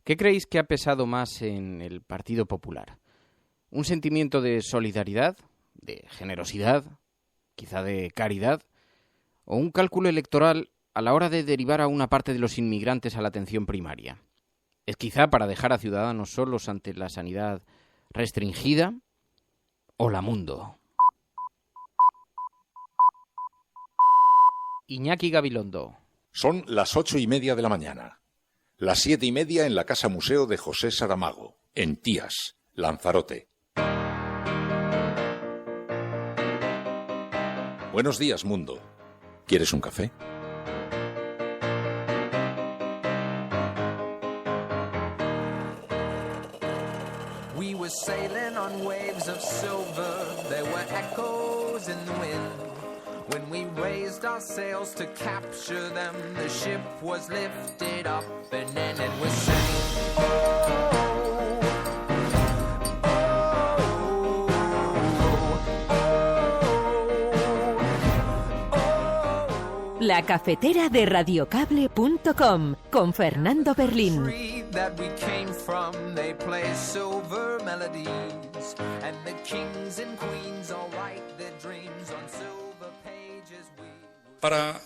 ¿Qué creéis que ha pesado más en el Partido Popular? ¿Un sentimiento de solidaridad, de generosidad, quizá de caridad? ¿O un cálculo electoral a la hora de derivar a una parte de los inmigrantes a la atención primaria? ¿Es quizá para dejar a ciudadanos solos ante la sanidad restringida? ¿O la Mundo? Iñaki Gabilondo. Son las 8:30 de la mañana. Las 7:30 en la Casa Museo de José Saramago, en Tías, Lanzarote. Buenos días, mundo. ¿Quieres un café? We were sailing on waves of silver. There were echoes in the wind. When we raised our sails to capture them, the ship was lifted up and then it was sank. La cafetera de radiocable.com con Fernando Berlín. Para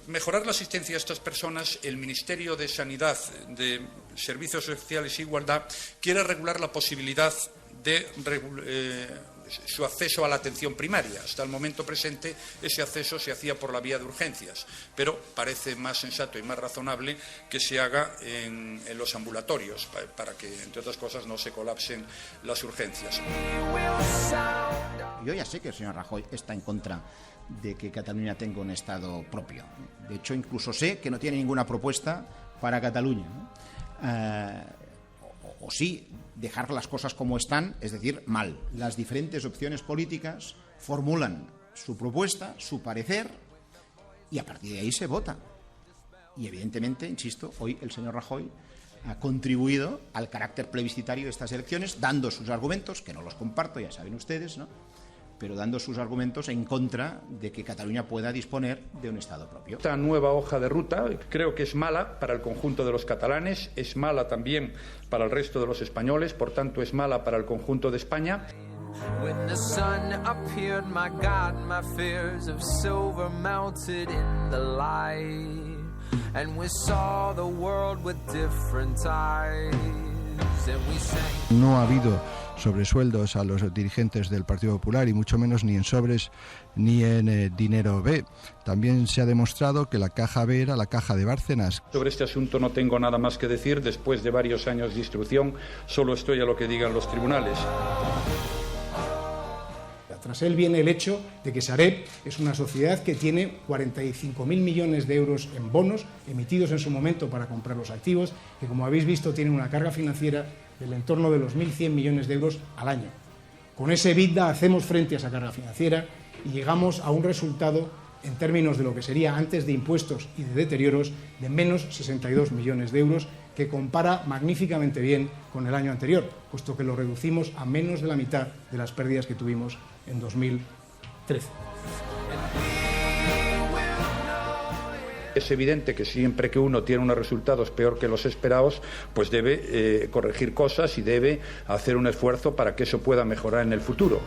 mejorar la asistencia a estas personas, el Ministerio de Sanidad, de Servicios Sociales e Igualdad quiere regular la posibilidad de su acceso a la atención primaria. Hasta el momento presente, ese acceso se hacía por la vía de urgencias, pero parece más sensato y más razonable que se haga en los ambulatorios, para que, entre otras cosas, no se colapsen las urgencias. Yo ya sé que el señor Rajoy está en contra de que Cataluña tenga un Estado propio. De hecho, incluso sé que no tiene ninguna propuesta para Cataluña, ¿no? O sí, dejar las cosas como están, es decir, mal. Las diferentes opciones políticas formulan su propuesta, su parecer, y a partir de ahí se vota. Y evidentemente, insisto, hoy el señor Rajoy ha contribuido al carácter plebiscitario de estas elecciones, dando sus argumentos, que no los comparto, ya saben ustedes, ¿no?, pero dando sus argumentos en contra de que Cataluña pueda disponer de un Estado propio. Esta nueva hoja de ruta creo que es mala para el conjunto de los catalanes, es mala también para el resto de los españoles, por tanto es mala para el conjunto de España. When the sun appeared, my God, my fears of silver melted in the light, and we saw the world with different eyes, and we sang. No ha habido sobresueldos a los dirigentes del Partido Popular, y mucho menos ni en sobres ni en dinero B. También se ha demostrado que la caja B era la caja de Bárcenas. Sobre este asunto no tengo nada más que decir. Después de varios años de instrucción, solo estoy a lo que digan los tribunales. Tras él viene el hecho de que Sareb es una sociedad que tiene 45.000 millones de euros en bonos emitidos en su momento para comprar los activos, que, como habéis visto, tiene una carga financiera del entorno de los 1.100 millones de euros al año. Con ese EBITDA hacemos frente a esa carga financiera y llegamos a un resultado, en términos de lo que sería antes de impuestos y de deterioros, de menos 62 millones de euros, que compara magníficamente bien con el año anterior, puesto que lo reducimos a menos de la mitad de las pérdidas que tuvimos en 2013. Es evidente que siempre que uno tiene unos resultados peor que los esperados, pues debe corregir cosas y debe hacer un esfuerzo para que eso pueda mejorar en el futuro.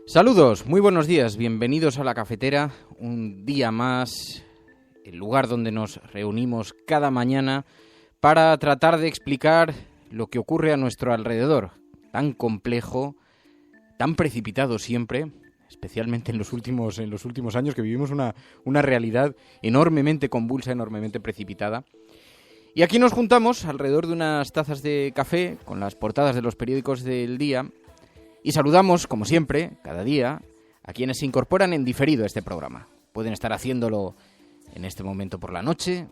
Saludos, muy buenos días, bienvenidos a La Cafetera, un día más, el lugar donde nos reunimos cada mañana para tratar de explicar lo que ocurre a nuestro alrededor, tan complejo, tan precipitado siempre, especialmente en los últimos años, que vivimos una realidad enormemente convulsa, enormemente precipitada. Y aquí nos juntamos alrededor de unas tazas de café con las portadas de los periódicos del día. Y saludamos, como siempre, cada día, a quienes se incorporan en diferido a este programa. Pueden estar haciéndolo en este momento por la noche,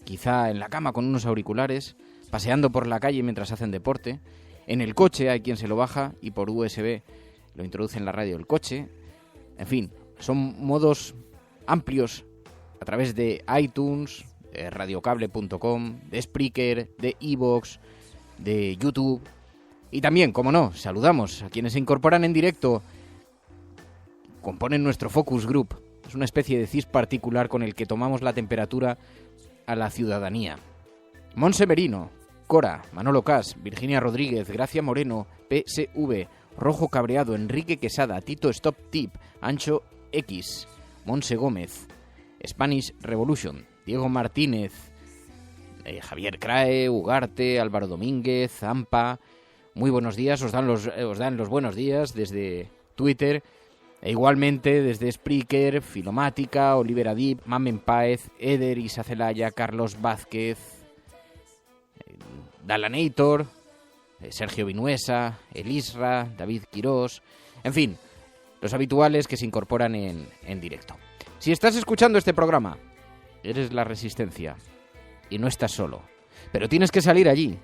quizá en la cama con unos auriculares, paseando por la calle mientras hacen deporte, en el coche hay quien se lo baja y por USB lo introduce en la radio del coche. En fin, son modos amplios a través de iTunes, de radiocable.com, de Spreaker, de iVoox, de YouTube. Y también, como no, saludamos a quienes se incorporan en directo, componen nuestro Focus Group. Es una especie de CIS particular con el que tomamos la temperatura a la ciudadanía. Monse Merino, Cora, Manolo Cas, Virginia Rodríguez, Gracia Moreno, PSV, Rojo Cabreado, Enrique Quesada, Tito Stop Tip, Ancho X, Monse Gómez, Spanish Revolution, Diego Martínez, Javier Crae, Ugarte, Álvaro Domínguez, Zampa. Muy buenos días, os dan los buenos días desde Twitter. E igualmente desde Spreaker, Filomática, Oliver Adib, Mamen Páez, Eder Isa Celaya, Carlos Vázquez, Dalanator, Sergio Vinuesa, El Isra, David Quirós, en fin, los habituales que se incorporan en directo. Si estás escuchando este programa, eres la Resistencia y no estás solo, pero tienes que salir allí,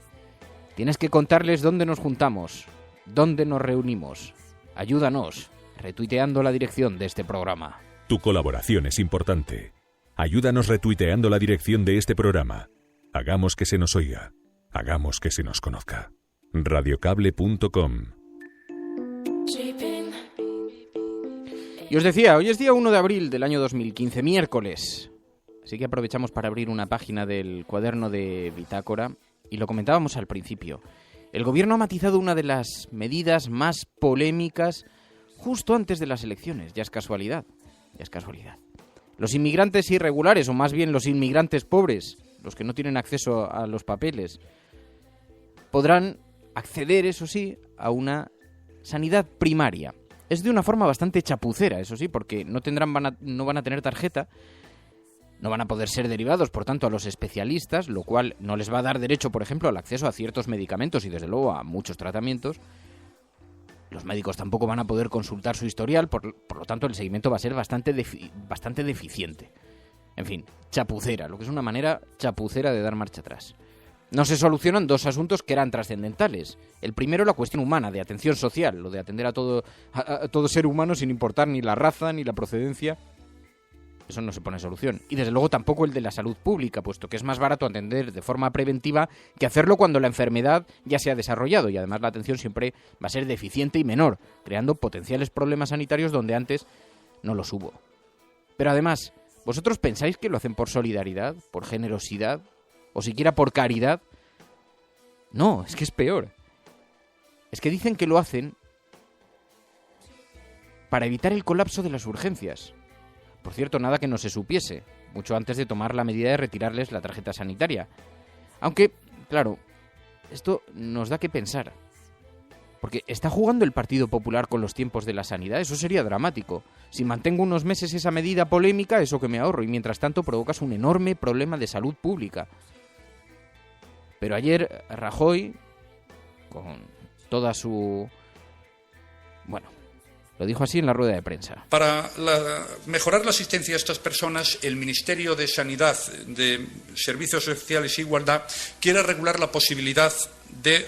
tienes que contarles dónde nos juntamos, dónde nos reunimos. Ayúdanos retuiteando la dirección de este programa. Tu colaboración es importante. Ayúdanos retuiteando la dirección de este programa. Hagamos que se nos oiga. Hagamos que se nos conozca. Radiocable.com. Y os decía, hoy es día 1 de abril del año 2015, miércoles. Así que aprovechamos para abrir una página del cuaderno de Bitácora y lo comentábamos al principio. El gobierno ha matizado una de las medidas más polémicas justo antes de las elecciones. Ya es casualidad. Los inmigrantes irregulares, o más bien los inmigrantes pobres, los que no tienen acceso a los papeles, podrán acceder, eso sí, a una sanidad primaria. Es de una forma bastante chapucera, eso sí, porque no van a tener tarjeta, no van a poder ser derivados, por tanto, a los especialistas, lo cual no les va a dar derecho, por ejemplo, al acceso a ciertos medicamentos y, desde luego, a muchos tratamientos. Los médicos tampoco van a poder consultar su historial, por lo tanto el seguimiento va a ser bastante deficiente. En fin, chapucera, lo que es una manera chapucera de dar marcha atrás. No se solucionan dos asuntos que eran trascendentales. El primero, la cuestión humana, de atención social, lo de atender a todo ser humano sin importar ni la raza ni la procedencia. Eso no se pone solución. Y desde luego tampoco el de la salud pública, puesto que es más barato atender de forma preventiva que hacerlo cuando la enfermedad ya se ha desarrollado, y además la atención siempre va a ser deficiente y menor, creando potenciales problemas sanitarios donde antes no los hubo. Pero además, ¿vosotros pensáis que lo hacen por solidaridad, por generosidad o siquiera por caridad? No, es que es peor. Es que dicen que lo hacen para evitar el colapso de las urgencias. Por cierto, nada que no se supiese, mucho antes de tomar la medida de retirarles la tarjeta sanitaria. Aunque, claro, esto nos da que pensar. Porque ¿está jugando el Partido Popular con los tiempos de la sanidad? Eso sería dramático. Si mantengo unos meses esa medida polémica, eso que me ahorro, y mientras tanto provocas un enorme problema de salud pública. Pero ayer Rajoy, con toda su... bueno, lo dijo así en la rueda de prensa. Para mejorar la asistencia a estas personas, el Ministerio de Sanidad, de Servicios Sociales e Igualdad quiere regular la posibilidad de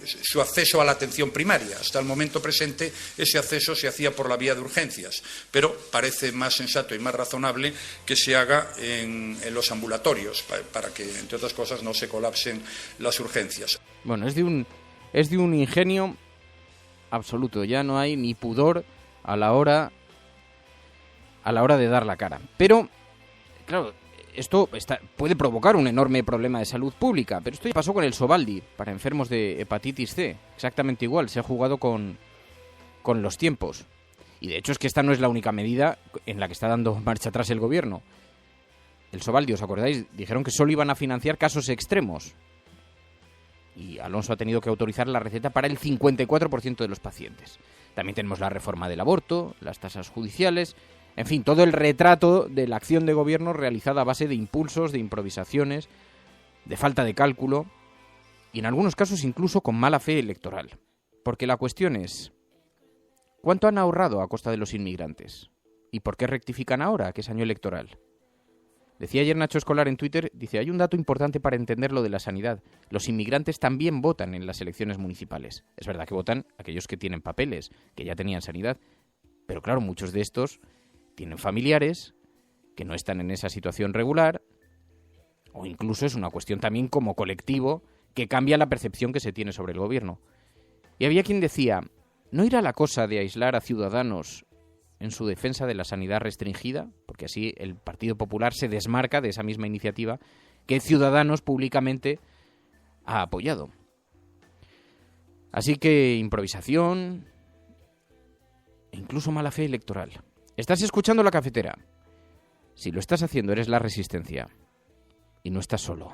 su acceso a la atención primaria. Hasta el momento presente, ese acceso se hacía por la vía de urgencias, pero parece más sensato y más razonable que se haga en los ambulatorios, para que, entre otras cosas, no se colapsen las urgencias. Bueno, es de un ingenio absoluto, ya no hay ni pudor a la hora de dar la cara. Pero, claro, esto puede provocar un enorme problema de salud pública, pero esto ya pasó con el Sovaldi, para enfermos de hepatitis C, exactamente igual, se ha jugado con los tiempos. Y de hecho es que esta no es la única medida en la que está dando marcha atrás el gobierno. El Sovaldi, ¿os acordáis? Dijeron que solo iban a financiar casos extremos. Y Alonso ha tenido que autorizar la receta para el 54% de los pacientes. También tenemos la reforma del aborto, las tasas judiciales, en fin, todo el retrato de la acción de gobierno realizada a base de impulsos, de improvisaciones, de falta de cálculo y en algunos casos incluso con mala fe electoral. Porque la cuestión es, ¿cuánto han ahorrado a costa de los inmigrantes? ¿Y por qué rectifican ahora, que es año electoral? Decía ayer Nacho Escolar en Twitter, dice, hay un dato importante para entender lo de la sanidad. Los inmigrantes también votan en las elecciones municipales. Es verdad que votan aquellos que tienen papeles, que ya tenían sanidad. Pero claro, muchos de estos tienen familiares que no están en esa situación regular, o incluso es una cuestión también como colectivo que cambia la percepción que se tiene sobre el gobierno. Y había quien decía, ¿no irá la cosa de aislar a Ciudadanos en su defensa de la sanidad restringida? Porque así el Partido Popular se desmarca de esa misma iniciativa que Ciudadanos públicamente ha apoyado. Así que improvisación e incluso mala fe electoral. Estás escuchando La Cafetera. Si lo estás haciendo, eres la Resistencia. Y no estás solo.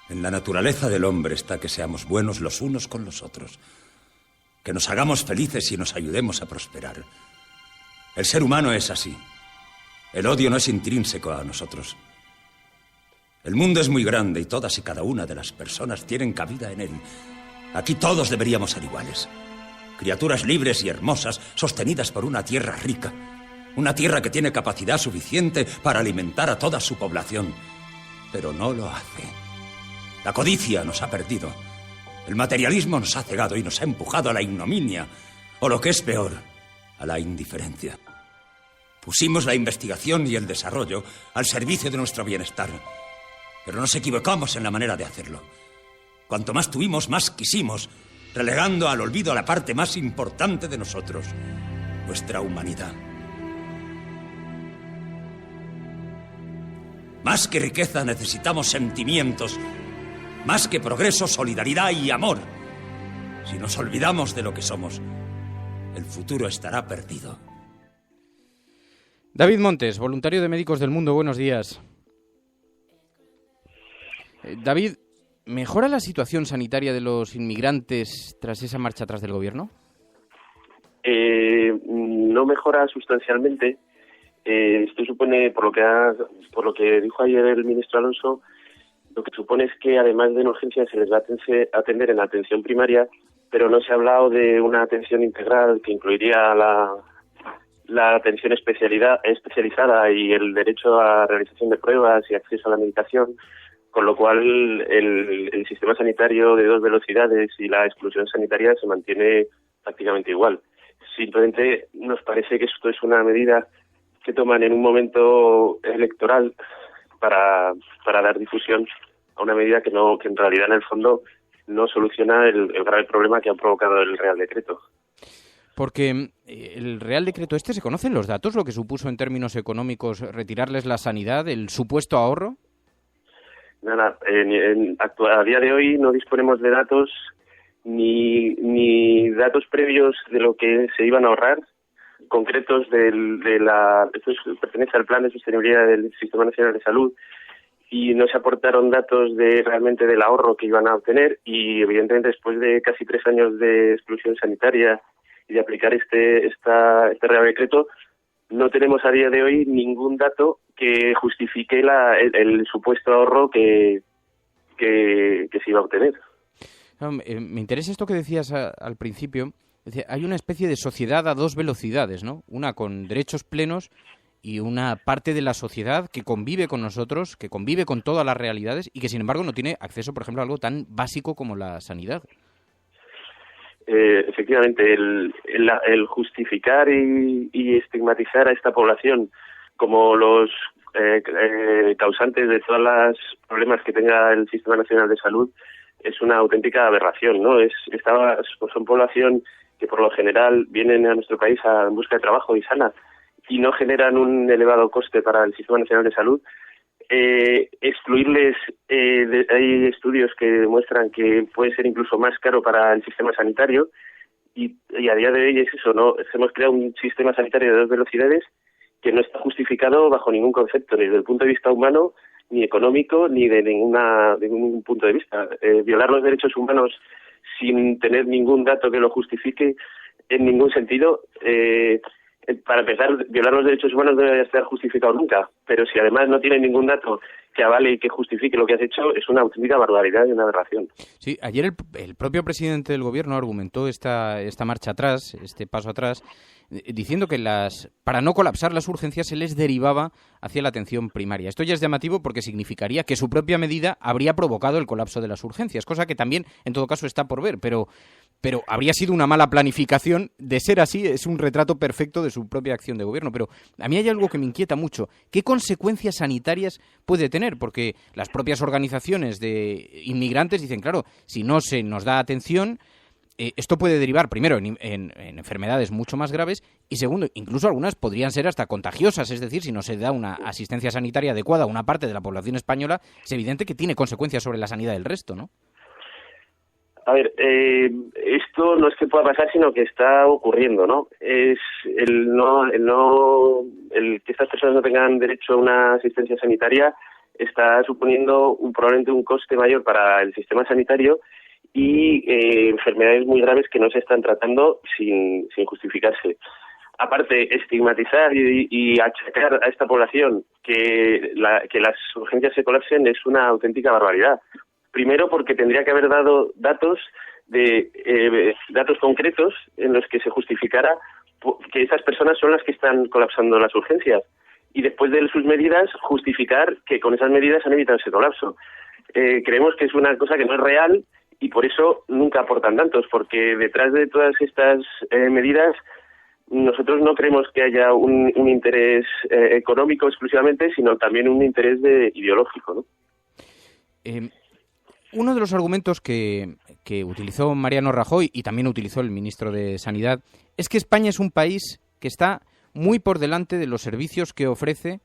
En la naturaleza del hombre está que seamos buenos los unos con los otros, que nos hagamos felices y nos ayudemos a prosperar. El ser humano es así. El odio no es intrínseco a nosotros. El mundo es muy grande y todas y cada una de las personas tienen cabida en él. Aquí todos deberíamos ser iguales. Criaturas libres y hermosas, sostenidas por una tierra rica. Una tierra que tiene capacidad suficiente para alimentar a toda su población. Pero no lo hace. La codicia nos ha perdido. El materialismo nos ha cegado y nos ha empujado a la ignominia, o lo que es peor, a la indiferencia. Pusimos la investigación y el desarrollo al servicio de nuestro bienestar. Pero nos equivocamos en la manera de hacerlo. Cuanto más tuvimos, más quisimos, relegando al olvido a la parte más importante de nosotros, nuestra humanidad. Más que riqueza necesitamos sentimientos, más que progreso, solidaridad y amor. Si nos olvidamos de lo que somos, el futuro estará perdido. David Montes, voluntario de Médicos del Mundo, buenos días. David, ¿mejora la situación sanitaria de los inmigrantes tras esa marcha atrás del gobierno? No mejora sustancialmente. Esto supone, por lo que dijo ayer el ministro Alonso, lo que supone es que además de en urgencia se les va a atender en la atención primaria, pero no se ha hablado de una atención integral que incluiría la atención especializada y el derecho a realización de pruebas y acceso a la medicación, con lo cual el sistema sanitario de dos velocidades y la exclusión sanitaria se mantiene prácticamente igual. Simplemente nos parece que esto es una medida que toman en un momento electoral para dar difusión a una medida que en realidad en el fondo no soluciona el grave problema que ha provocado el Real Decreto. Porque el Real Decreto ¿se conocen los datos, lo que supuso en términos económicos retirarles la sanidad, el supuesto ahorro? Nada, a día de hoy no disponemos de datos ni datos previos de lo que se iban a ahorrar, concretos esto pertenece al Plan de Sostenibilidad del Sistema Nacional de Salud, y no se aportaron datos realmente del ahorro que iban a obtener, y evidentemente después de casi 3 años de exclusión sanitaria y de aplicar este Real Decreto, no tenemos a día de hoy ningún dato que justifique el supuesto ahorro que se iba a obtener. Me interesa esto que decías al principio. Hay una especie de sociedad a dos velocidades, ¿no? Una con derechos plenos y una parte de la sociedad que convive con nosotros, que convive con todas las realidades y que, sin embargo, no tiene acceso, por ejemplo, a algo tan básico como la sanidad. Efectivamente, el justificar y estigmatizar a esta población como los causantes de todos los problemas que tenga el Sistema Nacional de Salud es una auténtica aberración, ¿no? Son población que por lo general vienen a nuestro país en busca de trabajo y sana y no generan un elevado coste para el Sistema Nacional de Salud. Excluirles, hay estudios que demuestran que puede ser incluso más caro para el sistema sanitario y a día de hoy es eso, ¿no? Hemos creado un sistema sanitario de dos velocidades que no está justificado bajo ningún concepto, ni desde el punto de vista humano, ni económico, ni de ningún punto de vista. Violar los derechos humanos sin tener ningún dato que lo justifique en ningún sentido. Para empezar, violar los derechos humanos no debe estar justificado nunca, pero si además no tiene ningún dato que avale y que justifique lo que has hecho, es una auténtica barbaridad y una aberración. Sí, ayer el propio presidente del Gobierno argumentó esta marcha atrás, este paso atrás, diciendo que para no colapsar las urgencias se les derivaba hacia la atención primaria. Esto ya es llamativo porque significaría que su propia medida habría provocado el colapso de las urgencias, cosa que también, en todo caso, está por ver. Pero pero habría sido una mala planificación. De ser así, es un retrato perfecto de su propia acción de gobierno. Pero a mí hay algo que me inquieta mucho. ¿Qué consecuencias sanitarias puede tener? Porque las propias organizaciones de inmigrantes dicen, claro, si no se nos da atención, esto puede derivar, primero, en enfermedades mucho más graves y, segundo, incluso algunas podrían ser hasta contagiosas. Es decir, si no se da una asistencia sanitaria adecuada a una parte de la población española, es evidente que tiene consecuencias sobre la sanidad del resto, ¿no? A ver, esto no es que pueda pasar, sino que está ocurriendo, ¿no? Es el que estas personas no tengan derecho a una asistencia sanitaria está suponiendo probablemente un coste mayor para el sistema sanitario y enfermedades muy graves que no se están tratando sin justificarse. Aparte, estigmatizar y achacar a esta población que las urgencias se colapsen es una auténtica barbaridad. Primero, porque tendría que haber dado datos concretos en los que se justificara que esas personas son las que están colapsando las urgencias. Y después de sus medidas, justificar que con esas medidas han evitado ese colapso. Creemos que es una cosa que no es real y por eso nunca aportan datos, porque detrás de todas estas medidas nosotros no creemos que haya un interés económico exclusivamente, sino también un interés ideológico, ¿no? Uno de los argumentos que utilizó Mariano Rajoy y también utilizó el ministro de Sanidad es que España es un país que está muy por delante de los servicios que ofrece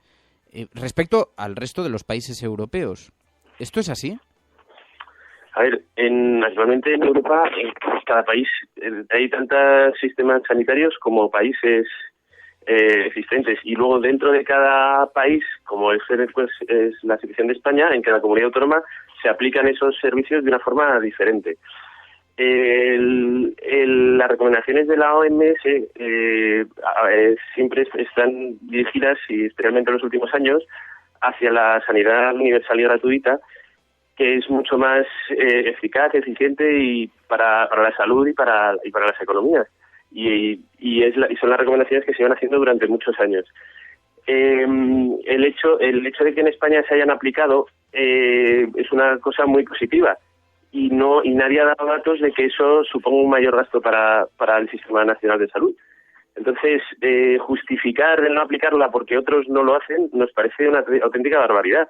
respecto al resto de los países europeos. ¿Esto es así? A ver, actualmente en Europa, en cada país, hay tantos sistemas sanitarios como países existentes. Y luego dentro de cada país, como es la situación de España, en cada comunidad autónoma se aplican esos servicios de una forma diferente. Las recomendaciones de la OMS siempre están dirigidas, y especialmente en los últimos años, hacia la sanidad universal y gratuita, que es mucho más eficaz, eficiente y para la salud y para las economías. Y son las recomendaciones que se van haciendo durante muchos años. El hecho de que en España se hayan aplicado es una cosa muy positiva y nadie ha dado datos de que eso suponga un mayor gasto para el Sistema Nacional de Salud. Entonces, justificar el no aplicarla porque otros no lo hacen nos parece una auténtica barbaridad,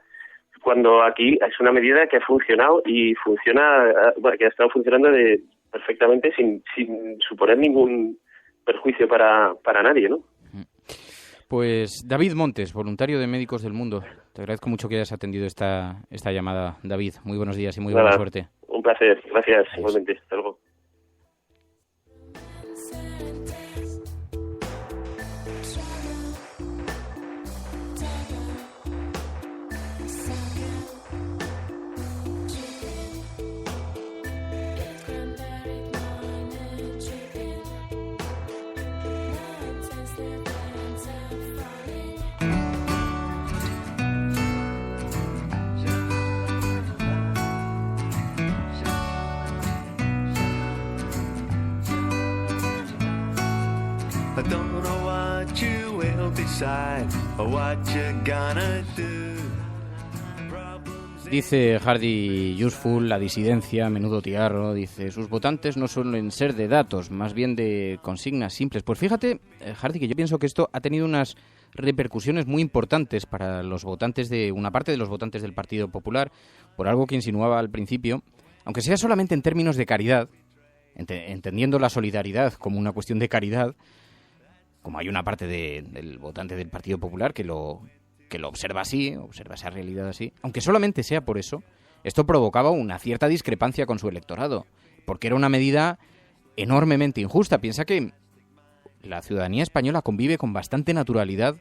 cuando aquí es una medida que ha funcionado y que ha estado funcionando perfectamente sin suponer ningún perjuicio para nadie, ¿no? Pues David Montes, voluntario de Médicos del Mundo. Te agradezco mucho que hayas atendido esta llamada, David. Muy buenos días y muy buena suerte. Un placer. Gracias. Igualmente. Hasta luego. Dice Hardy Useful, la disidencia, menudo tiarro, dice, sus votantes no suelen ser de datos, más bien de consignas simples. Pues fíjate, Hardy, que yo pienso que esto ha tenido unas repercusiones muy importantes para los votantes una parte de los votantes del Partido Popular, por algo que insinuaba al principio, aunque sea solamente en términos de caridad, entendiendo la solidaridad como una cuestión de caridad, como hay una parte del votante del Partido Popular que lo observa así, observa esa realidad así, aunque solamente sea por eso, esto provocaba una cierta discrepancia con su electorado, porque era una medida enormemente injusta. Piensa que la ciudadanía española convive con bastante naturalidad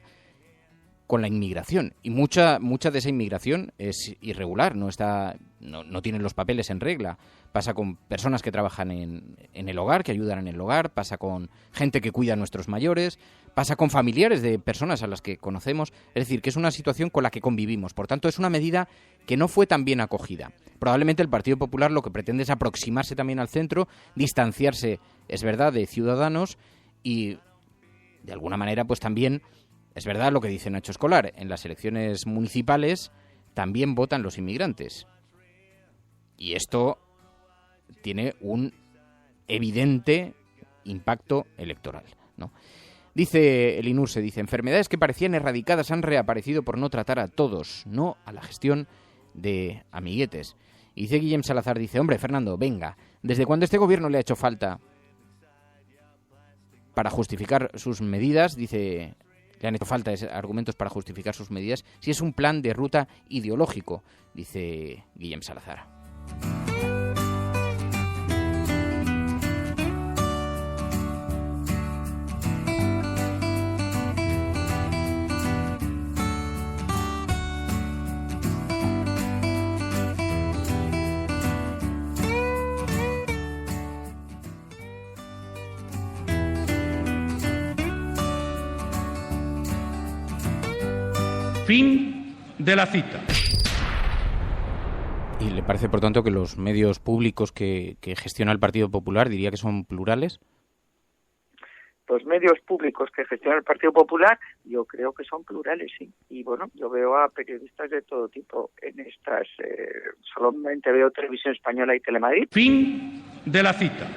con la inmigración, y mucha de esa inmigración es irregular, no tienen los papeles en regla. Pasa con personas que trabajan en el hogar, que ayudan en el hogar, pasa con gente que cuida a nuestros mayores, pasa con familiares de personas a las que conocemos. Es decir, que es una situación con la que convivimos. Por tanto, es una medida que no fue tan bien acogida. Probablemente el Partido Popular lo que pretende es aproximarse también al centro, distanciarse, es verdad, de Ciudadanos y, de alguna manera, pues también, es verdad lo que dice Nacho Escolar, en las elecciones municipales también votan los inmigrantes. Y esto tiene un evidente impacto electoral, ¿no? Dice el INURSE, enfermedades que parecían erradicadas han reaparecido por no tratar a todos, no a la gestión de amiguetes. Y dice Guillem Salazar, hombre, Fernando, venga, ¿desde cuándo este gobierno le ha hecho falta para justificar sus medidas? Le han hecho falta argumentos para justificar sus medidas, si es un plan de ruta ideológico, dice Guillem Salazar. Fin de la cita. ¿Y le parece, por tanto, que los medios públicos que gestiona el Partido Popular, diría que son plurales? Los medios públicos que gestiona el Partido Popular, yo creo que son plurales, sí. Y bueno, yo veo a periodistas de todo tipo en estas. Solamente veo Televisión Española y Telemadrid. Fin de la cita.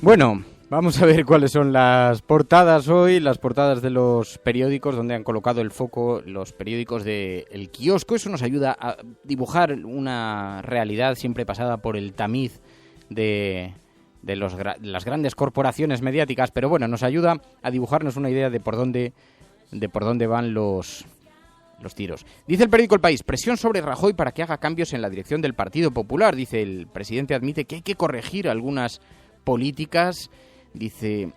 Bueno, vamos a ver cuáles son las portadas hoy, las portadas de los periódicos donde han colocado el foco los periódicos de El Kiosco. Eso nos ayuda a dibujar una realidad siempre pasada por el tamiz de las grandes corporaciones mediáticas, pero bueno, nos ayuda a dibujarnos una idea de por dónde van los tiros. Dice el periódico El País, presión sobre Rajoy para que haga cambios en la dirección del Partido Popular. Dice, el presidente admite que hay que corregir algunas políticas. Dice,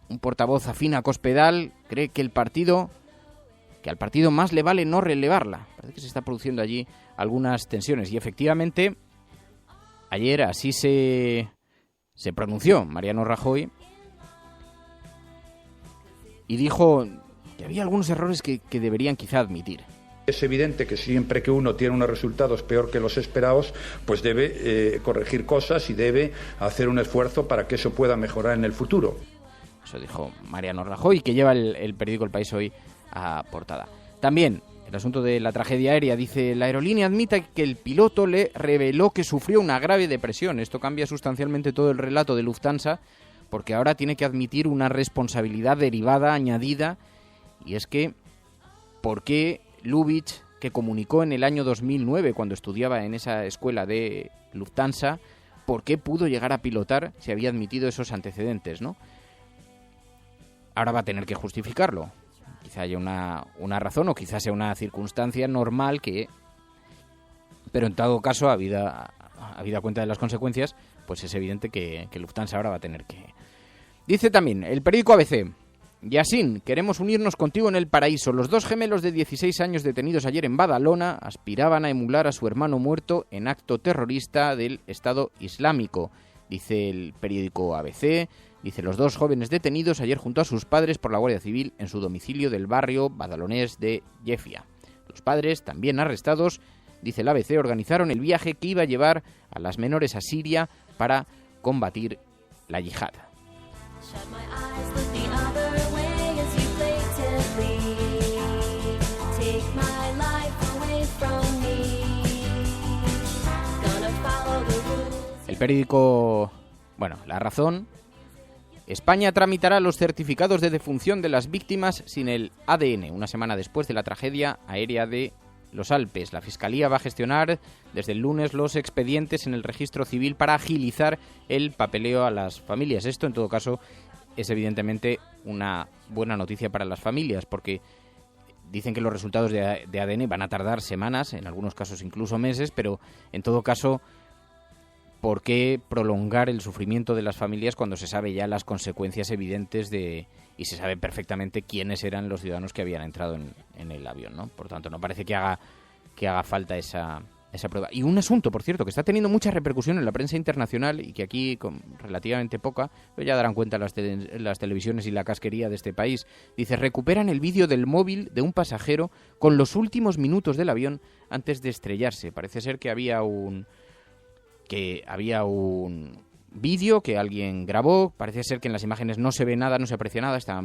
un portavoz afín a Cospedal cree que al partido más le vale no relevarla. Parece que se está produciendo allí algunas tensiones y efectivamente ayer así se pronunció Mariano Rajoy y dijo que había algunos errores que deberían quizá admitir. Es evidente que siempre que uno tiene unos resultados peor que los esperados, pues debe corregir cosas y debe hacer un esfuerzo para que eso pueda mejorar en el futuro. Eso dijo Mariano Rajoy, que lleva el periódico El País hoy a portada. También el asunto de la tragedia aérea. Dice, la aerolínea admite que el piloto le reveló que sufrió una grave depresión. Esto cambia sustancialmente todo el relato de Lufthansa, porque ahora tiene que admitir una responsabilidad derivada añadida, y es que, ¿por qué Lubitsch, que comunicó en el año 2009, cuando estudiaba en esa escuela de Lufthansa, por qué pudo llegar a pilotar si había admitido esos antecedentes, ¿no? Ahora va a tener que justificarlo. Quizá haya una razón o quizá sea una circunstancia normal pero en todo caso, habida cuenta de las consecuencias, pues es evidente que Lufthansa ahora va a tener que... Dice también el periódico ABC, Yasin, queremos unirnos contigo en el paraíso. Los dos gemelos de 16 años detenidos ayer en Badalona aspiraban a emular a su hermano muerto en acto terrorista del Estado Islámico. Dice el periódico ABC, dice, los dos jóvenes detenidos ayer junto a sus padres por la Guardia Civil en su domicilio del barrio badalonés de Yefia. Los padres, también arrestados, dice el ABC, organizaron el viaje que iba a llevar a las menores a Siria para combatir la yihad. El periódico, La Razón, España tramitará los certificados de defunción de las víctimas sin el ADN, una semana después de la tragedia aérea de los Alpes. La Fiscalía va a gestionar desde el lunes los expedientes en el registro civil para agilizar el papeleo a las familias. Esto, en todo caso, es evidentemente una buena noticia para las familias, porque dicen que los resultados de ADN van a tardar semanas, en algunos casos incluso meses, pero en todo caso, ¿por qué prolongar el sufrimiento de las familias cuando se sabe ya las consecuencias evidentes y se sabe perfectamente quiénes eran los ciudadanos que habían entrado en el avión, ¿no? Por tanto, no parece que haga falta esa prueba. Y un asunto, por cierto, que está teniendo mucha repercusión en la prensa internacional y que aquí con relativamente poca, pero ya darán cuenta las televisiones y la casquería de este país. Dice, recuperan el vídeo del móvil de un pasajero con los últimos minutos del avión antes de estrellarse. Parece ser que había un vídeo que alguien grabó. Parece ser que en las imágenes no se ve nada, no se aprecia nada, está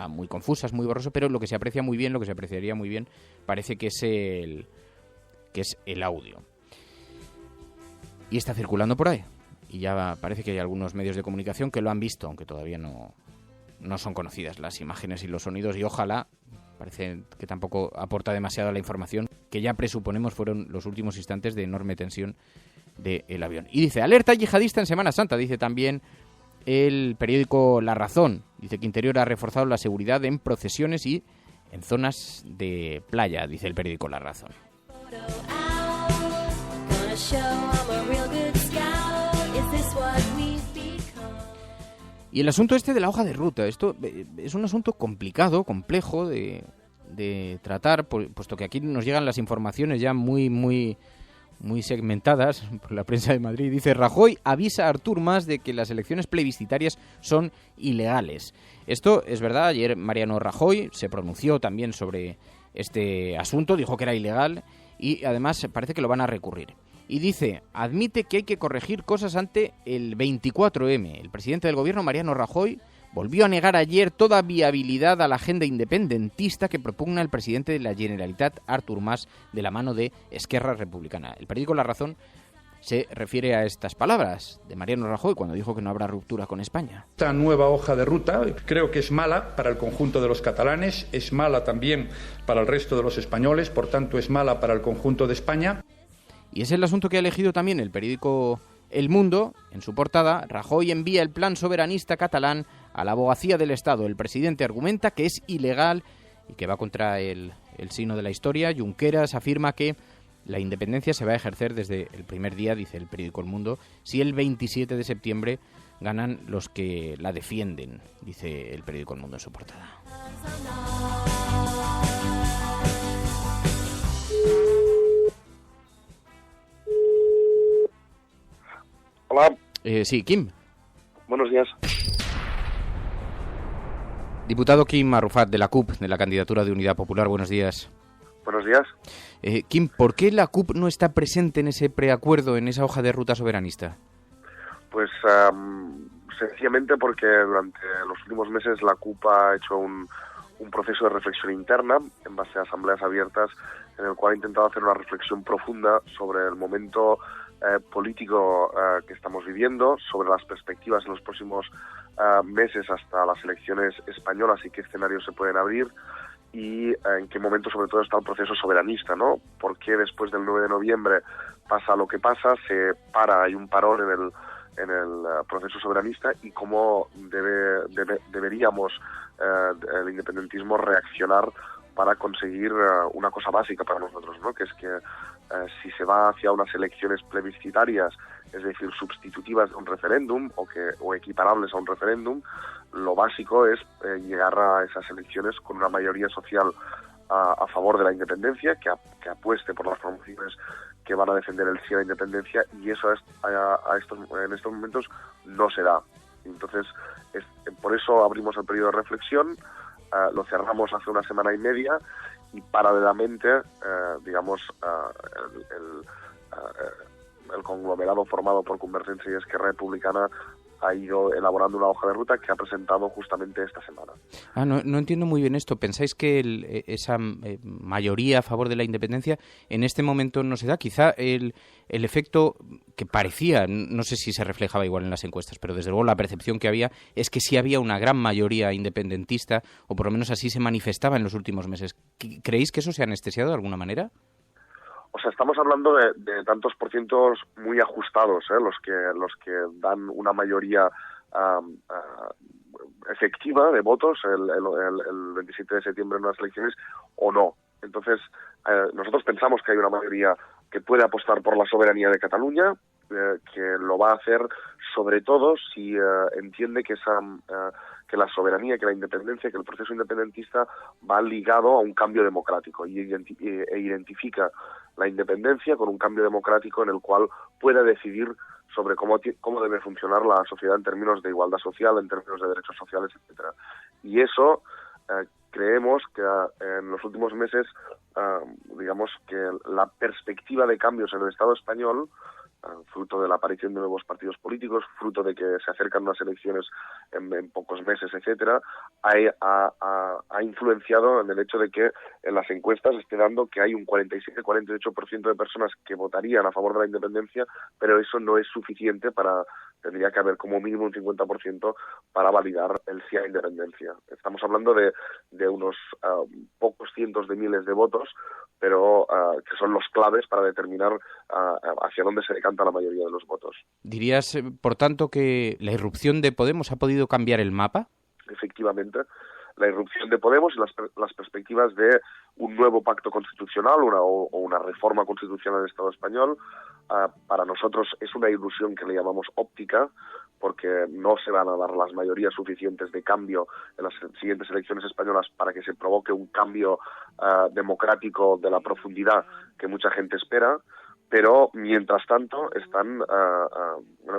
muy confusa, es muy borroso, pero lo que se aprecia muy bien, lo que se apreciaría muy bien, parece que es el audio. Y está circulando por ahí. Y ya parece que hay algunos medios de comunicación que lo han visto, aunque todavía no son conocidas las imágenes y los sonidos, y ojalá, parece que tampoco aporta demasiado a la información, que ya presuponemos fueron los últimos instantes de enorme tensión del avión. Y dice, alerta yihadista en Semana Santa, dice también el periódico La Razón. Dice que Interior ha reforzado la seguridad en procesiones y en zonas de playa, dice el periódico La Razón. Y el asunto de la hoja de ruta, esto es un asunto complicado, complejo de tratar, puesto que aquí nos llegan las informaciones ya muy segmentadas por la prensa de Madrid. Dice, Rajoy avisa a Artur Mas de que las elecciones plebiscitarias son ilegales. Esto es verdad, ayer Mariano Rajoy se pronunció también sobre este asunto, dijo que era ilegal y además parece que lo van a recurrir. Y dice, admite que hay que corregir cosas ante el 24M. El presidente del gobierno, Mariano Rajoy, volvió a negar ayer toda viabilidad a la agenda independentista que propugna el presidente de la Generalitat, Artur Mas, de la mano de Esquerra Republicana. El periódico La Razón se refiere a estas palabras de Mariano Rajoy cuando dijo que no habrá ruptura con España. Esta nueva hoja de ruta creo que es mala para el conjunto de los catalanes, es mala también para el resto de los españoles, por tanto es mala para el conjunto de España. Y es el asunto que ha elegido también el periódico El Mundo. En su portada, Rajoy envía el plan soberanista catalán a la abogacía del Estado. El presidente argumenta que es ilegal y que va contra el signo de la historia. Junqueras afirma que la independencia se va a ejercer desde el primer día, dice el periódico El Mundo, si el 27 de septiembre ganan los que la defienden, dice el periódico El Mundo en su portada. Hola. Sí, Kim. Buenos días. Diputado Kim Arrufat, de la CUP, de la candidatura de Unidad Popular. Buenos días. Buenos días. Kim, ¿por qué la CUP no está presente en ese preacuerdo, en esa hoja de ruta soberanista? Pues sencillamente porque durante los últimos meses la CUP ha hecho un proceso de reflexión interna en base a asambleas abiertas en el cual ha intentado hacer una reflexión profunda sobre el momento político que estamos viviendo, sobre las perspectivas en los próximos meses hasta las elecciones españolas y qué escenarios se pueden abrir y en qué momento sobre todo está el proceso soberanista, ¿no? ¿Por qué después del 9 de noviembre pasa lo que pasa, se para, hay un parón en el proceso soberanista y cómo deberíamos el independentismo reaccionar para conseguir una cosa básica para nosotros, ¿no? Que es que si se va hacia unas elecciones plebiscitarias, es decir, sustitutivas de un referéndum o equiparables a un referéndum, lo básico es llegar a esas elecciones con una mayoría social a favor de la independencia, que apueste por las formaciones que van a defender el sí a la independencia, y eso en estos momentos no se da. Entonces, por eso abrimos el periodo de reflexión, lo cerramos hace una semana y media, y paralelamente, el conglomerado formado por Convergencia y Esquerra Republicana ha ido elaborando una hoja de ruta que ha presentado justamente esta semana. No entiendo muy bien esto. ¿Pensáis que esa mayoría a favor de la independencia en este momento no se da? Quizá el efecto que parecía, no sé si se reflejaba igual en las encuestas, pero desde luego la percepción que había es que sí había una gran mayoría independentista, o por lo menos así se manifestaba en los últimos meses. ¿Creéis que eso se ha anestesiado de alguna manera? O sea, estamos hablando de tantos porcientos muy ajustados, los que dan una mayoría efectiva de votos el 27 de septiembre en unas elecciones o no. Entonces, nosotros pensamos que hay una mayoría que puede apostar por la soberanía de Cataluña, que lo va a hacer sobre todo si entiende que la soberanía, que la independencia, que el proceso independentista va ligado a un cambio democrático e identifica la independencia con un cambio democrático en el cual pueda decidir sobre cómo debe funcionar la sociedad en términos de igualdad social, en términos de derechos sociales, etcétera. Y eso creemos que en los últimos meses, digamos que la perspectiva de cambios en el Estado español fruto de la aparición de nuevos partidos políticos, fruto de que se acercan unas elecciones en pocos meses, etcétera, ha influenciado en el hecho de que en las encuestas esté dando que hay un 47-48% de personas que votarían a favor de la independencia, pero eso no es suficiente tendría que haber como mínimo un 50% para validar el sí a la independencia. Estamos hablando de unos pocos cientos de miles de votos, pero que son los claves para determinar hacia dónde se decanta la mayoría de los votos. ¿Dirías, por tanto, que la irrupción de Podemos ha podido cambiar el mapa? Efectivamente, la irrupción de Podemos y las perspectivas de un nuevo pacto constitucional o una reforma constitucional del Estado español, para nosotros es una ilusión que le llamamos óptica, porque no se van a dar las mayorías suficientes de cambio en las siguientes elecciones españolas para que se provoque un cambio democrático de la profundidad que mucha gente espera, pero mientras tanto están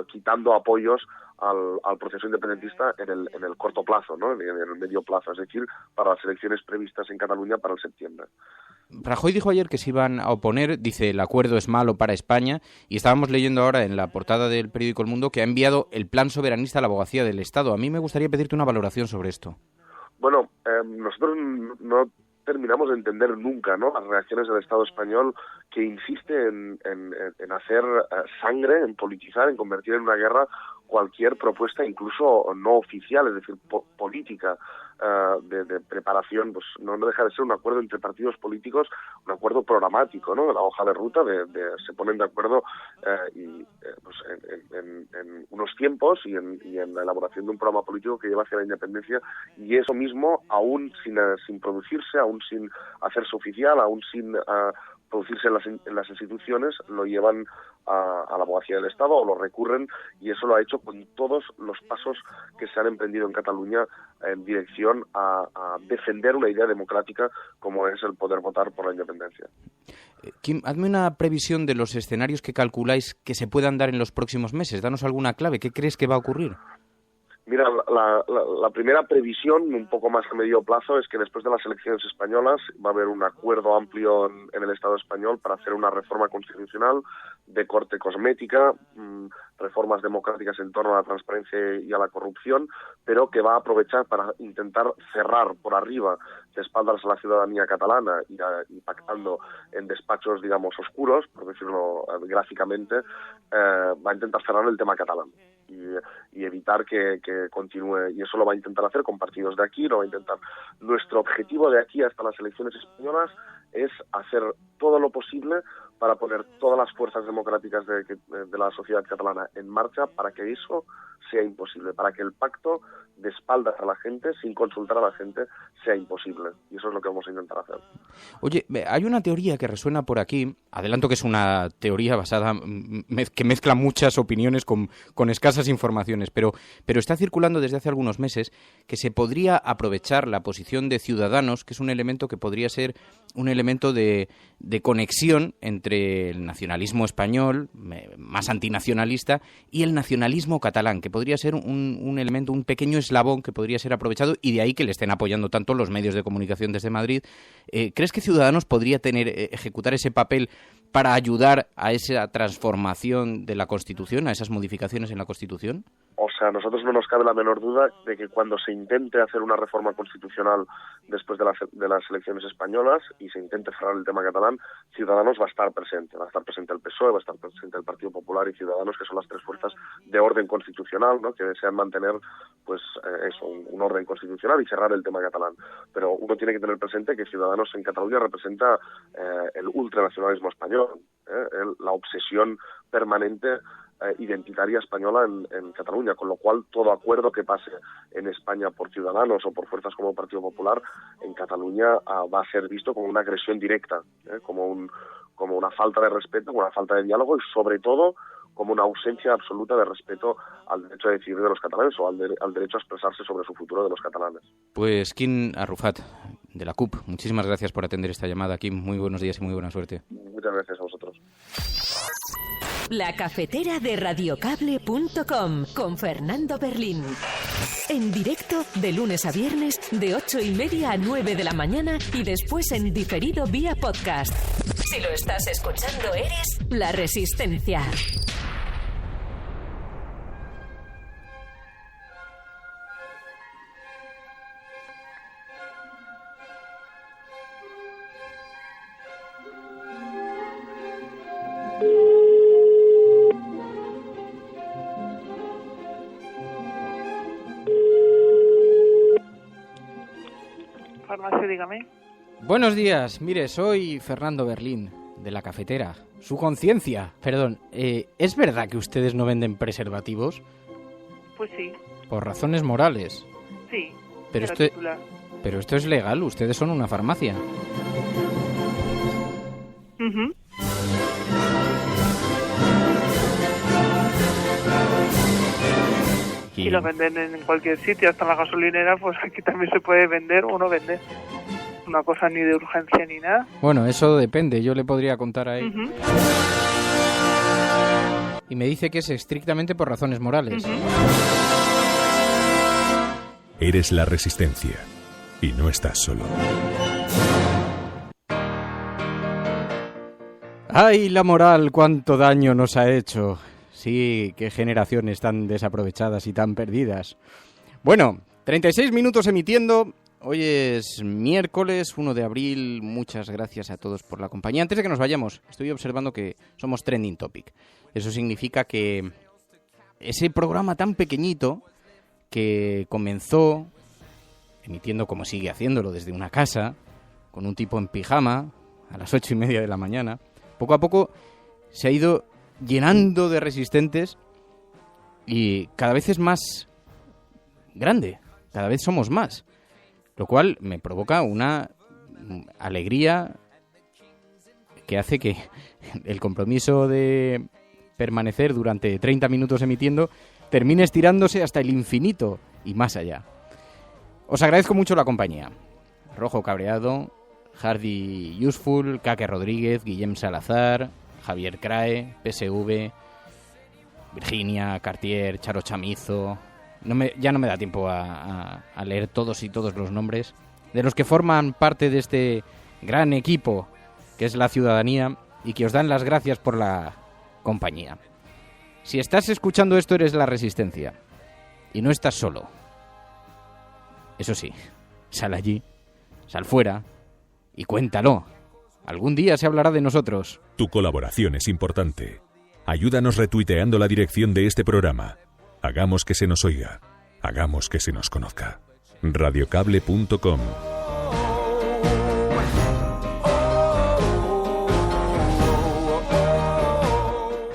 quitando apoyos al proceso independentista en el corto plazo, ¿no? En el medio plazo, es decir, para las elecciones previstas en Cataluña para el septiembre. Rajoy dijo ayer que se iban a oponer, dice el acuerdo es malo para España, y estábamos leyendo ahora en la portada del periódico El Mundo que ha enviado el plan soberanista a la Abogacía del Estado. A mí me gustaría pedirte una valoración sobre esto. Bueno, nosotros no terminamos de entender nunca, ¿no?, las reacciones del Estado español, que insiste en hacer sangre, en politizar, en convertir en una guerra cualquier propuesta, incluso no oficial, es decir, política, de preparación. Pues no deja de ser un acuerdo entre partidos políticos, un acuerdo programático, ¿no?, la hoja de ruta se ponen de acuerdo en unos tiempos y en la elaboración de un programa político que lleva hacia la independencia, y eso mismo aún sin producirse, aún sin hacerse oficial, aún sin producirse en las instituciones, lo llevan a la Abogacía del Estado o lo recurren, y eso lo ha hecho con todos los pasos que se han emprendido en Cataluña en dirección a defender una idea democrática como es el poder votar por la independencia. Kim, hazme una previsión de los escenarios que calculáis que se puedan dar en los próximos meses. Danos alguna clave. ¿Qué crees que va a ocurrir? Mira, la primera previsión, un poco más a medio plazo, es que después de las elecciones españolas va a haber un acuerdo amplio en el Estado español para hacer una reforma constitucional de corte cosmética, reformas democráticas en torno a la transparencia y a la corrupción, pero que va a aprovechar para intentar cerrar por arriba, de espaldas a la ciudadanía catalana y pactando en despachos, digamos, oscuros, por decirlo gráficamente, va a intentar cerrar el tema catalán y evitar que continúe, y eso lo va a intentar hacer con partidos de aquí, lo va a intentar. Nuestro objetivo de aquí hasta las elecciones españolas es hacer todo lo posible para poner todas las fuerzas democráticas de la sociedad catalana en marcha para que eso sea imposible, para que el pacto de espaldas a la gente, sin consultar a la gente, sea imposible. Y eso es lo que vamos a intentar hacer. Oye, hay una teoría que resuena por aquí, adelanto que es una teoría basada, que mezcla muchas opiniones con escasas informaciones, pero está circulando desde hace algunos meses que se podría aprovechar la posición de Ciudadanos, que es un elemento que podría ser un elemento de conexión entre el nacionalismo español, más antinacionalista, y el nacionalismo catalán, que podría ser un elemento, un pequeño eslabón que podría ser aprovechado, y de ahí que le estén apoyando tanto los medios de comunicación desde Madrid. ¿Crees que Ciudadanos podría ejecutar ese papel para ayudar a esa transformación de la Constitución, a esas modificaciones en la Constitución? O sea, a nosotros no nos cabe la menor duda de que cuando se intente hacer una reforma constitucional después de las elecciones españolas y se intente cerrar el tema catalán, Ciudadanos va a estar presente. Va a estar presente el PSOE, va a estar presente el Partido Popular y Ciudadanos, que son las tres fuerzas de orden constitucional, ¿no?, que desean mantener un orden constitucional y cerrar el tema catalán. Pero uno tiene que tener presente que Ciudadanos en Cataluña representa el ultranacionalismo español, la obsesión permanente identitaria española en Cataluña, con lo cual todo acuerdo que pase en España por Ciudadanos o por fuerzas como el Partido Popular en Cataluña va a ser visto como una agresión directa, como una falta de respeto, como una falta de diálogo y sobre todo como una ausencia absoluta de respeto al derecho a decidir de los catalanes o al derecho a expresarse sobre su futuro de los catalanes. Pues Quim Arrufat, de la CUP, muchísimas gracias por atender esta llamada. Quim, muy buenos días y muy buena suerte. Muchas gracias a vosotros. La cafetera de radiocable.com con Fernando Berlín. En directo de lunes a viernes de 8:30 a 9 de la mañana y después en diferido vía podcast. Si lo estás escuchando eres La Resistencia. Hágase, dígame. Buenos días, mire, soy Fernando Berlín, de La Cafetera. Su conciencia, perdón, ¿es verdad que ustedes no venden preservativos? Pues sí. Por razones morales. Sí. Pero esto es legal, ustedes son una farmacia. Uh-huh. Y lo venden en cualquier sitio, hasta en la gasolinera, pues aquí también se puede vender o no vender. Una cosa ni de urgencia ni nada. Bueno, eso depende, yo le podría contar a él. Uh-huh. Y me dice que es estrictamente por razones morales. Uh-huh. Eres la Resistencia y no estás solo. ¡Ay, la moral! ¡Cuánto daño nos ha hecho! Sí, qué generaciones tan desaprovechadas y tan perdidas. Bueno, 36 minutos emitiendo. Hoy es miércoles 1 de abril. Muchas gracias a todos por la compañía. Antes de que nos vayamos, estoy observando que somos Trending Topic. Eso significa que ese programa tan pequeñito que comenzó emitiendo, como sigue haciéndolo, desde una casa, con un tipo en pijama, a las 8:30 de la mañana, poco a poco se ha ido llenando de resistentes y cada vez es más grande, cada vez somos más, lo cual me provoca una alegría que hace que el compromiso de permanecer durante 30 minutos emitiendo termine estirándose hasta el infinito y más allá. Os agradezco mucho la compañía. Rojo Cabreado, Hardy Useful, Kake Rodríguez, Guillem Salazar, Javier Crae, PSV, Virginia, Cartier, Charo Chamizo. Ya no me da tiempo a leer todos los nombres de los que forman parte de este gran equipo que es la ciudadanía y que os dan las gracias por la compañía. Si estás escuchando esto, eres la Resistencia y no estás solo. Eso sí, sal allí, sal fuera y cuéntalo. Algún día se hablará de nosotros. Tu colaboración es importante. Ayúdanos retuiteando la dirección de este programa. Hagamos que se nos oiga. Hagamos que se nos conozca. Radiocable.com.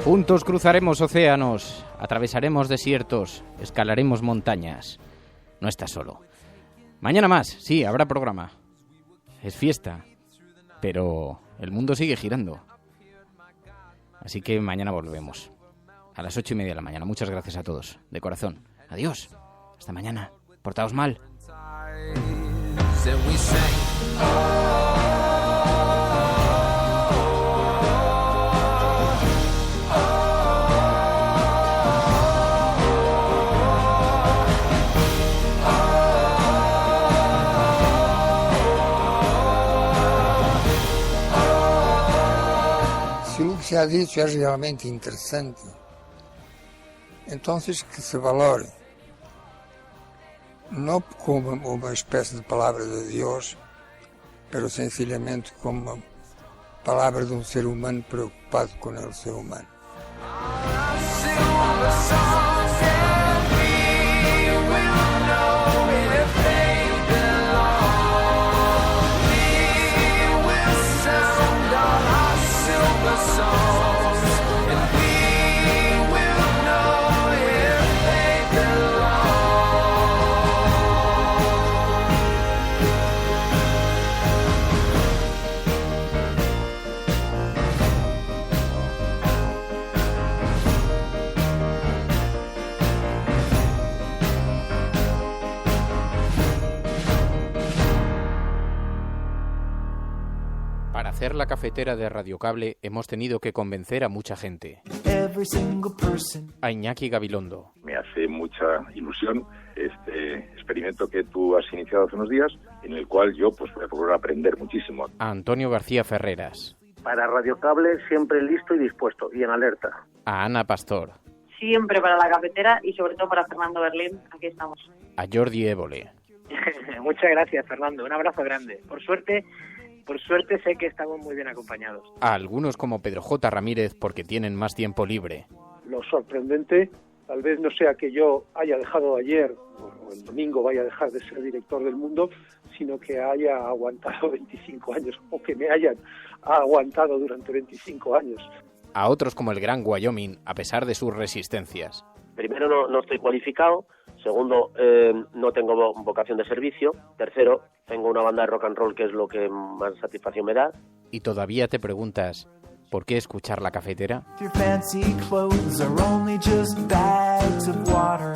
Juntos cruzaremos océanos, atravesaremos desiertos, escalaremos montañas. No estás solo. Mañana más, sí, habrá programa. Es fiesta, pero el mundo sigue girando. Así que mañana volvemos. A las 8:30 de la mañana. Muchas gracias a todos, de corazón. Adiós. Hasta mañana. Portaos mal. Se o que se ha dicho é realmente interessante, então que se valore, não como uma espécie de palavra de Deus, pero sencillamente como uma palavra de um ser humano preocupado com o ser humano. Para hacer la cafetera de Radiocable hemos tenido que convencer a mucha gente. A Iñaki Gabilondo. Me hace mucha ilusión este experimento que tú has iniciado hace unos días, en el cual yo pues voy a procurar aprender muchísimo. A Antonio García Ferreras. Para Radiocable siempre listo y dispuesto, y en alerta. A Ana Pastor. Siempre para la cafetera y sobre todo para Fernando Berlín, aquí estamos. A Jordi Évole. Muchas gracias, Fernando, un abrazo grande. Por suerte sé que estamos muy bien acompañados. A algunos como Pedro J. Ramírez porque tienen más tiempo libre. Lo sorprendente Tal vez no sea que yo haya dejado ayer, o el domingo vaya a dejar de ser director del Mundo, sino que haya aguantado 25 años, o que me hayan aguantado durante 25 años. A otros como el Gran Wyoming, a pesar de sus resistencias. Primero, no estoy cualificado. Segundo, no tengo vocación de servicio. Tercero, tengo una banda de rock and roll que es lo que más satisfacción me da. Y todavía te preguntas, ¿por qué escuchar La Cafetera? Your fancy clothes are only just bags of water.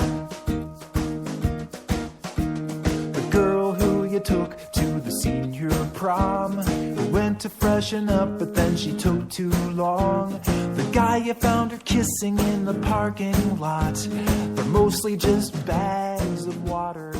The girl who you took to the senior prom, who went to freshen up but then she took too long. The guy you found her kissing in the parking lot, they're mostly just bags of water.